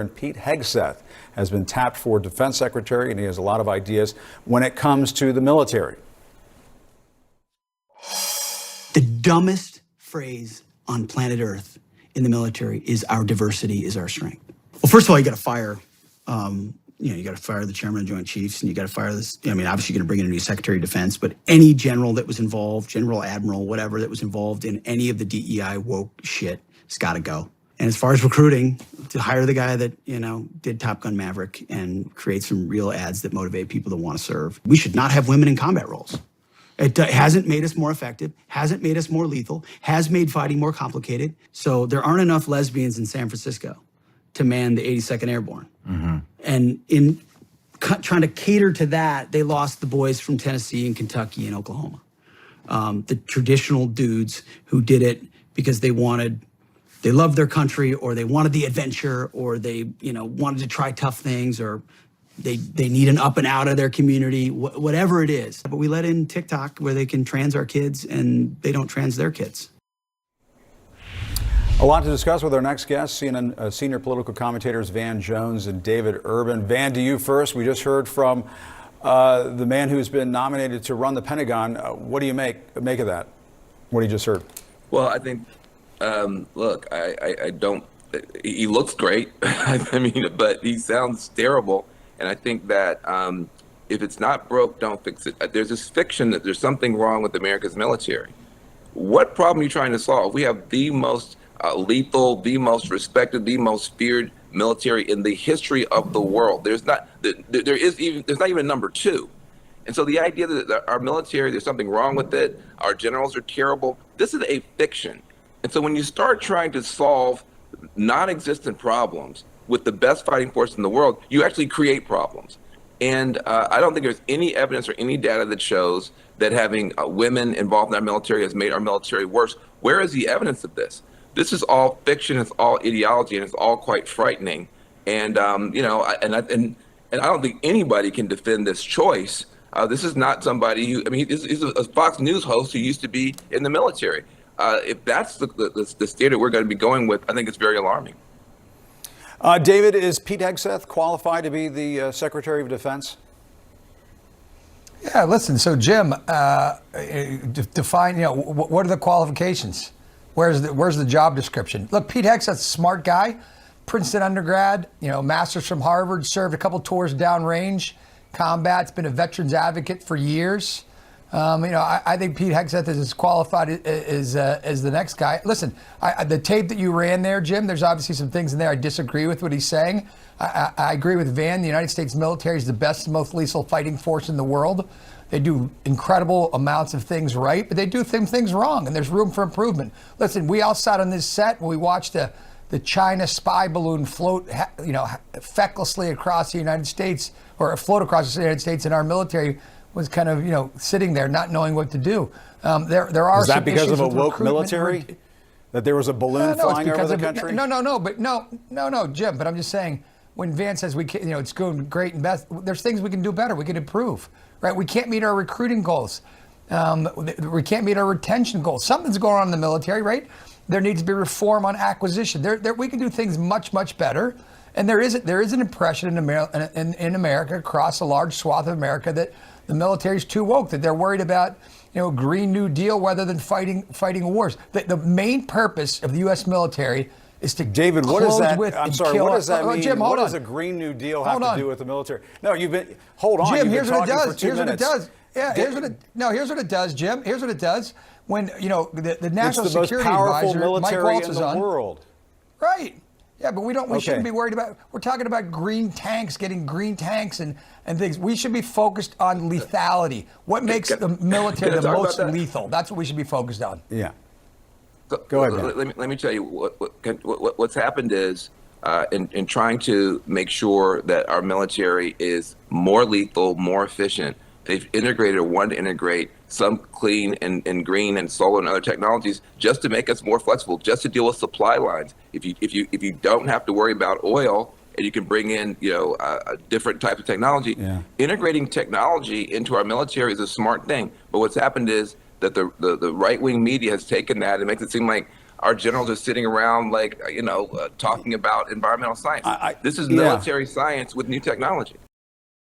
And Pete Hegseth has been tapped for defense secretary, and he has a lot of ideas when it comes to the military. The dumbest phrase on planet Earth in the military is our diversity is our strength. Well, first of all, you got to fire, you got to fire the chairman of Joint Chiefs, and you got to fire this. I mean, obviously, you're going to bring in a new Secretary of Defense, but any general that was involved, general, admiral, whatever, that was involved in any of the DEI woke shit has got to go. And as far as recruiting, to hire the guy that, did Top Gun Maverick and create some real ads that motivate people to want to serve. We should not have women in combat roles. It hasn't made us more effective, hasn't made us more lethal, has made fighting more complicated. So there aren't enough lesbians in San Francisco to man the 82nd Airborne. Mm-hmm. And in trying to cater to that, they lost the boys from Tennessee and Kentucky and Oklahoma. The traditional dudes who did it because they loved their country, or they wanted the adventure, or they, wanted to try tough things, or they need an up and out of their community, whatever it is. But we let in TikTok where they can trans our kids and they don't trans their kids. A lot to discuss with our next guests, CNN senior political commentators Van Jones and David Urban. Van, to you first. We just heard from the man who's been nominated to run the Pentagon. What do you make of that? What you just heard? Well, I think, look, I don't, he looks great. I mean, but he sounds terrible. And I think that if it's not broke, don't fix it. There's this fiction that there's something wrong with America's military. What problem are you trying to solve? We have the most lethal, the most respected, the most feared military in the history of the world. There's not even number two. And so the idea that our military, there's something wrong with it, our generals are terrible, this is a fiction. And so when you start trying to solve non-existent problems with the best fighting force in the world, you actually create problems. And I don't think there's any evidence or any data that shows that having women involved in our military has made our military worse. Where is the evidence of this? This is all fiction, it's all ideology, and it's all quite frightening. And I don't think anybody can defend this choice. This is not somebody who, he's a Fox News host who used to be in the military. If that's the standard we're going to be going with, I think it's very alarming. David, is Pete Hegseth qualified to be the Secretary of Defense? Yeah, listen, so Jim, define, what are the qualifications? Where's the job description? Look, Pete Hegseth's a smart guy, Princeton undergrad, master's from Harvard, served a couple tours downrange, combat's been a veterans advocate for years. I think Pete Hegseth is as qualified as the next guy. Listen, the tape that you ran there, Jim, there's obviously some things in there I disagree with what he's saying. I agree with Van. The United States military is the best, most lethal fighting force in the world. They do incredible amounts of things right, but they do things wrong, and there's room for improvement. Listen, we all sat on this set and we watched the China spy balloon float, fecklessly across the United States, or float across the United States, and our military was kind of, sitting there not knowing what to do. There are. Is that because of a woke military? That there was a balloon flying over the country? No, Jim. But I'm just saying, when Van says we can, it's going great and best, there's things we can do better. We can improve, right? We can't meet our recruiting goals. We can't meet our retention goals. Something's going on in the military, right? There needs to be reform on acquisition. We can do things much, much better. And there is an impression in America, across a large swath of America, that the military is too woke, that they're worried about, Green New Deal rather than fighting wars. The main purpose of the U.S. military is to David, what does that? I'm sorry. What does that mean? Jim, what does a Green New Deal have to do with the military? No, hold on. Jim, you've here's been what it talking does. for 2 Here's minutes. what it does. Yeah, here's what it does, Jim. Here's what it does. When the National Security Advisor, Mike Waltz, is on. World. Right. Yeah, but we shouldn't be worried about, we're talking about green tanks, getting green tanks and things. We should be focused on lethality. What makes the military the most lethal? That's what we should be focused on. Yeah. Go ahead, man. Let me tell you what's happened is in trying to make sure that our military is more lethal, more efficient, they've wanted to integrate some clean and green and solar and other technologies just to make us more flexible, just to deal with supply lines. If you don't have to worry about oil and you can bring in a different type of technology, integrating technology into our military is a smart thing. But what's happened is that the right-wing media has taken that and makes it seem like our generals are sitting around like, talking about environmental science. This is military science with new technology.